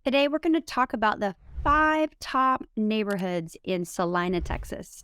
Today, we're going to talk about the 5 top neighborhoods in CELINA, Texas.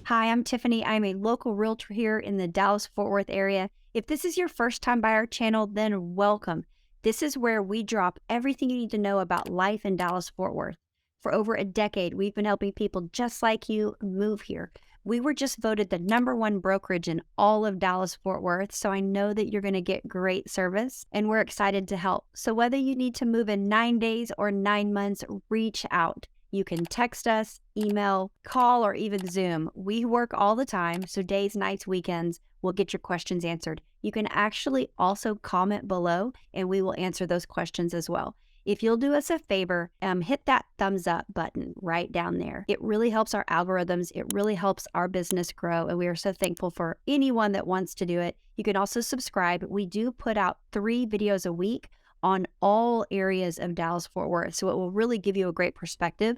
Hi, I'm Tiffany. I'm a local realtor here in the Dallas-Fort Worth area. If this is your first time by our channel, then welcome. This is where we drop everything you need to know about life in Dallas-Fort Worth. For over a decade, we've been helping people just like you move here. We were just voted the #1 brokerage in all of Dallas-Fort Worth, so I know that you're going to get great service, and we're excited to help. So whether you need to move in 9 days or 9 months, reach out. You can text us, email, call, or even Zoom. We work all the time, so days, nights, weekends, we'll get your questions answered. You can actually also comment below, and we will answer those questions as well. If you'll do us a favor, hit that thumbs up button right down there. It really helps our algorithms. It really helps our business grow, and we are so thankful for anyone that wants to do it. You can also subscribe. We do put out 3 videos a week on all areas of Dallas-Fort Worth, so it will really give you a great perspective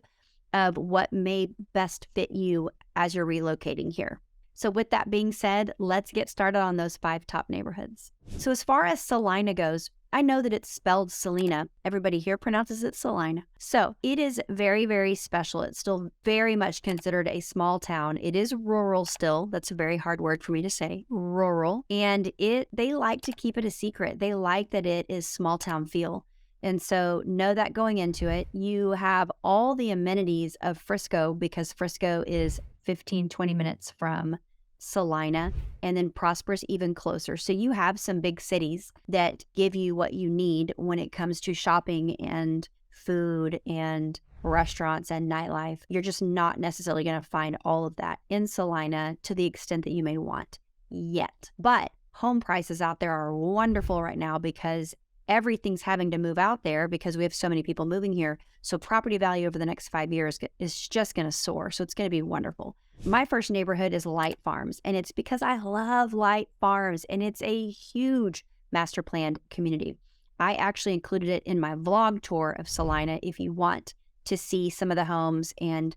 of what may best fit you as you're relocating here. So with that being said, let's get started on those 5 top neighborhoods. So as far as CELINA goes, I know that it's spelled CELINA. Everybody here pronounces it CELINA. So it is very, very special. It's still very much considered a small town. It is rural still. That's a very hard word for me to say, rural. And they like to keep it a secret. They like that it is small town feel. And so know that going into it. You have all the amenities of Frisco because Frisco is 15-20 minutes from CELINA, and then Prosper's even closer. So you have some big cities that give you what you need when it comes to shopping and food and restaurants and nightlife. You're just not necessarily going to find all of that in CELINA to the extent that you may want yet. But home prices out there are wonderful right now because everything's having to move out there because we have so many people moving here. So property value over the next 5 years is just going to soar. So it's going to be wonderful. My first neighborhood is Light Farms, and it's because I love Light Farms, and it's a huge master planned community. I actually included it in my vlog tour of CELINA. If you want to see some of the homes and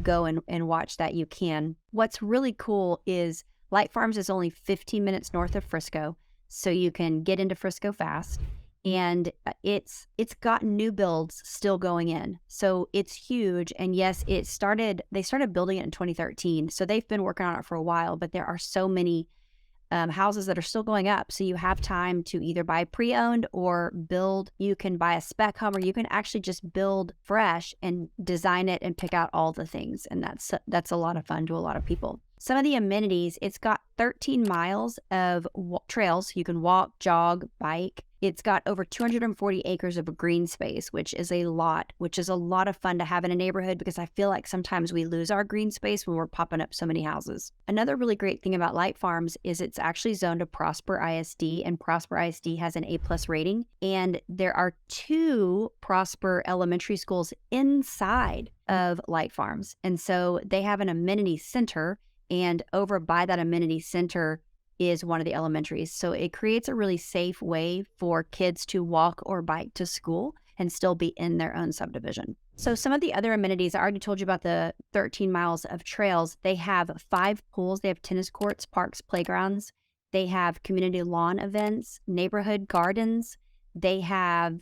go and watch that, you can. What's really cool is Light Farms is only 15 minutes north of Frisco, so you can get into Frisco fast. And it's got new builds still going in. So it's huge. And yes, they started building it in 2013. So they've been working on it for a while, but there are so many houses that are still going up. So you have time to either buy pre-owned or build. You can buy a spec home, or you can actually just build fresh and design it and pick out all the things. And that's a lot of fun to a lot of people. Some of the amenities, it's got 13 miles of trails. You can walk, jog, bike. It's got over 240 acres of green space, which is a lot of fun to have in a neighborhood because I feel like sometimes we lose our green space when we're popping up so many houses. Another really great thing about Light Farms is it's actually zoned to Prosper ISD, and Prosper ISD has an A+ rating. And there are 2 Prosper elementary schools inside of Light Farms. And so they have an amenity center, and over by that amenity center is one of the elementaries. So it creates a really safe way for kids to walk or bike to school and still be in their own subdivision. So some of the other amenities, I already told you about the 13 miles of trails. They have 5 pools. They have tennis courts, parks, playgrounds. They have community lawn events, neighborhood gardens. They have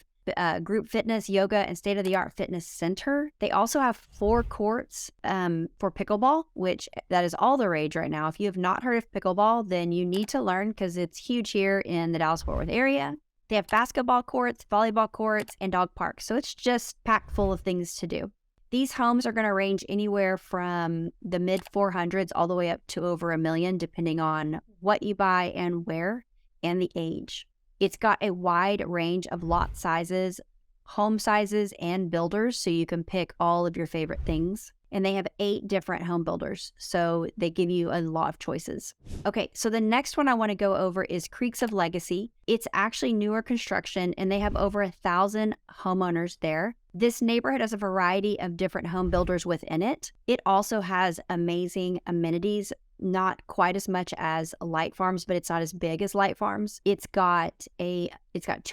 group fitness, yoga, and state-of-the-art fitness center. They also have 4 courts for pickleball, which that is all the rage right now. If you have not heard of pickleball, then you need to learn because it's huge here in the Dallas-Fort Worth area. They have basketball courts, volleyball courts, and dog parks. So it's just packed full of things to do. These homes are going to range anywhere from the mid 400s all the way up to over $1 million, depending on what you buy and where and the age. It's got a wide range of lot sizes, home sizes, and builders, so you can pick all of your favorite things. And they have 8 different home builders, so they give you a lot of choices. Okay, so the next one I want to go over is Creeks of Legacy. It's actually newer construction, and they have over 1,000 homeowners there. This neighborhood has a variety of different home builders within it. It also has amazing amenities, not quite as much as Light Farms, but it's not as big as Light Farms. It's got 2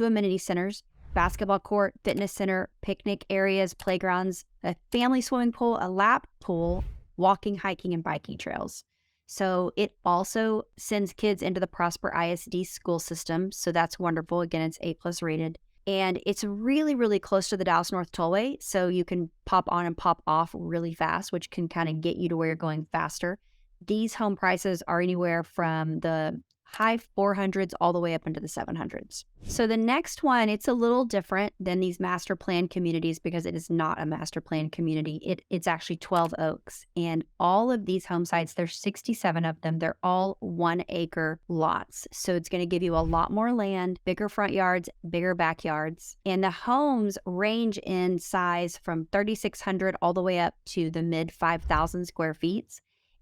amenity centers, basketball court, fitness center, picnic areas, playgrounds, a family swimming pool, a lap pool, walking, hiking, and biking trails. So it also sends kids into the Prosper ISD school system. So that's wonderful. Again, it's A+ rated. And it's really, really close to the Dallas North Tollway. So you can pop on and pop off really fast, which can kind of get you to where you're going faster. These home prices are anywhere from the high 400s all the way up into the 700s. So the next one, it's a little different than these master plan communities because it is not a master plan community. It's actually 12 Oaks. And all of these home sites, there's 67 of them. They're all 1 acre lots. So it's going to give you a lot more land, bigger front yards, bigger backyards. And the homes range in size from 3,600 all the way up to the mid 5,000 square feet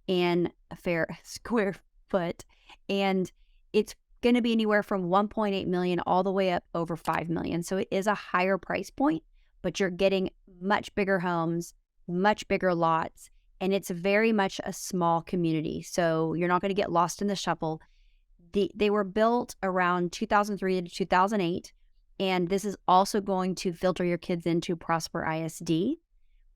and a fair square foot. And it's going to be anywhere from 1.8 million all the way up over 5 million. So it is a higher price point, but you're getting much bigger homes, much bigger lots, and it's very much a small community. So you're not going to get lost in the shuffle. They were built around 2003 to 2008, and this is also going to filter your kids into Prosper ISD,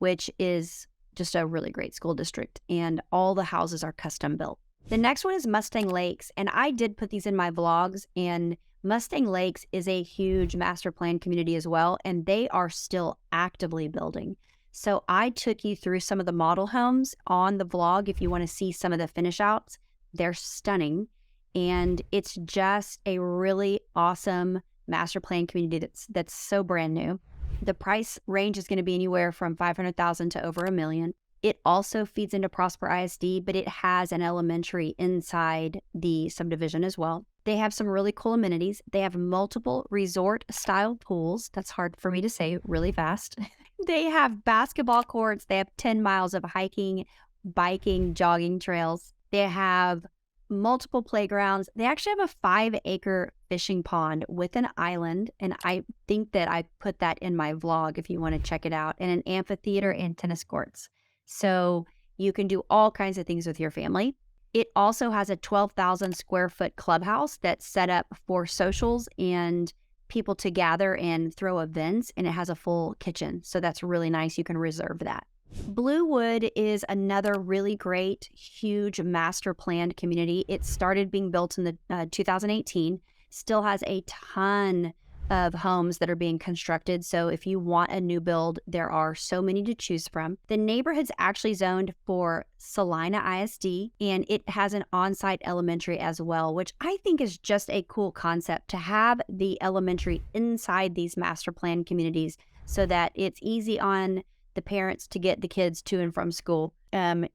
which is just a really great school district, and all the houses are custom built. The next one is Mustang Lakes, and I did put these in my vlogs, and Mustang Lakes is a huge master plan community as well, and they are still actively building. So I took you through some of the model homes on the vlog if you want to see some of the finish outs. They're stunning, and it's just a really awesome master plan community that's so brand new. The price range is going to be anywhere from $500,000 to over $1 million. It also feeds into Prosper ISD, but it has an elementary inside the subdivision as well. They have some really cool amenities. They have multiple resort-style pools. That's hard for me to say really fast. They have basketball courts. They have 10 miles of hiking, biking, jogging trails. They have multiple playgrounds. They actually have a 5-acre fishing pond with an island, and I think that I put that in my vlog if you want to check it out, and an amphitheater and tennis courts. So you can do all kinds of things with your family. It also has a 12,000 square foot clubhouse that's set up for socials and people to gather and throw events, and it has a full kitchen. So that's really nice. You can reserve that. Bluewood is another really great, huge master planned community. It started being built in the 2018, still has a ton of homes that are being constructed. So if you want a new build, there are so many to choose from. The neighborhood's actually zoned for CELINA ISD, and it has an on-site elementary as well, which I think is just a cool concept to have the elementary inside these master plan communities so that it's easy on the parents to get the kids to and from school.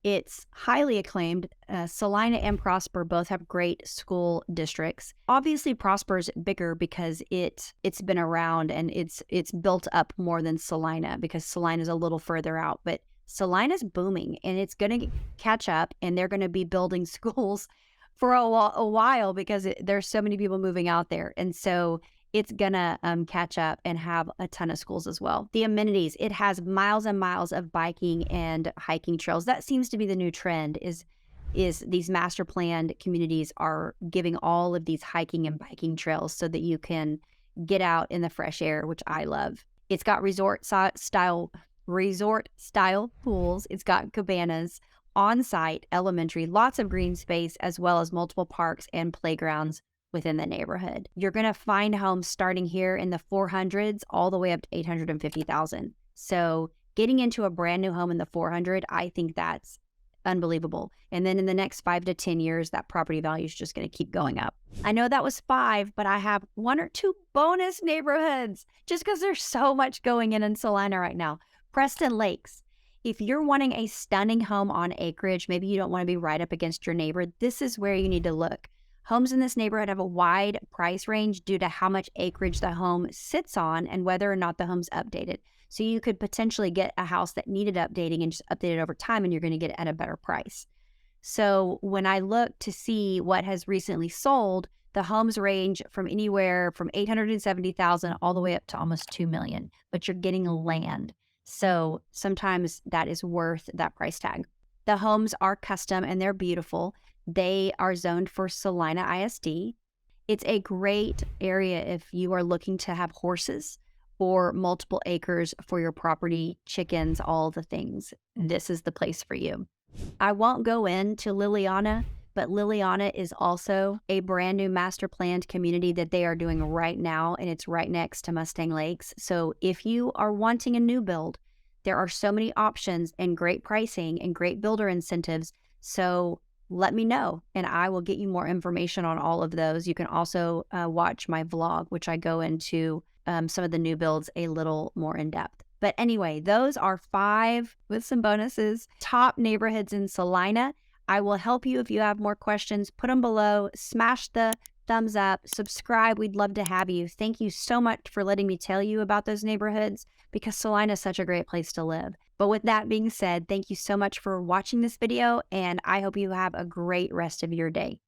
It's highly acclaimed. CELINA and Prosper both have great school districts. Obviously, Prosper's bigger because it's been around and it's built up more than CELINA because CELINA's a little further out. But CELINA's booming and it's going to catch up, and they're going to be building schools for a while because there's so many people moving out there. And so it's gonna catch up and have a ton of schools as well. The amenities, it has miles and miles of biking and hiking trails. That seems to be the new trend is these master planned communities are giving all of these hiking and biking trails so that you can get out in the fresh air, which I love. It's got resort style pools. It's got cabanas, on-site, elementary, lots of green space, as well as multiple parks and playgrounds within the neighborhood. You're going to find homes starting here in the 400s all the way up to 850,000. So getting into a brand new home in the 400, I think that's unbelievable. And then in the next 5 to 10 years, that property value is just going to keep going up. I know that was 5, but I have 1 or 2 bonus neighborhoods just because there's so much going in CELINA right now. Preston Lakes. If you're wanting a stunning home on acreage, maybe you don't want to be right up against your neighbor, this is where you need to look. Homes in this neighborhood have a wide price range due to how much acreage the home sits on and whether or not the home's updated. So you could potentially get a house that needed updating and just update it over time, and you're going to get it at a better price. So when I look to see what has recently sold, the homes range from anywhere from 870,000 all the way up to almost 2 million, but you're getting land. So sometimes that is worth that price tag. The homes are custom and they're beautiful. They are zoned for CELINA ISD. It's a great area if you are looking to have horses or multiple acres for your property, chickens, all the things. This is the place for you. I won't go into Liliana, but Liliana is also a brand new master planned community that they are doing right now, and it's right next to Mustang Lakes. So if you are wanting a new build, there are so many options and great pricing and great builder incentives. So let me know, and I will get you more information on all of those. You can also watch my vlog, which I go into some of the new builds a little more in depth. But anyway, those are 5, with some bonuses, top neighborhoods in Celina. I will help you if you have more questions. Put them below. Smash the thumbs up. Subscribe. We'd love to have you. Thank you so much for letting me tell you about those neighborhoods, because Celina is such a great place to live. But with that being said, thank you so much for watching this video, and I hope you have a great rest of your day.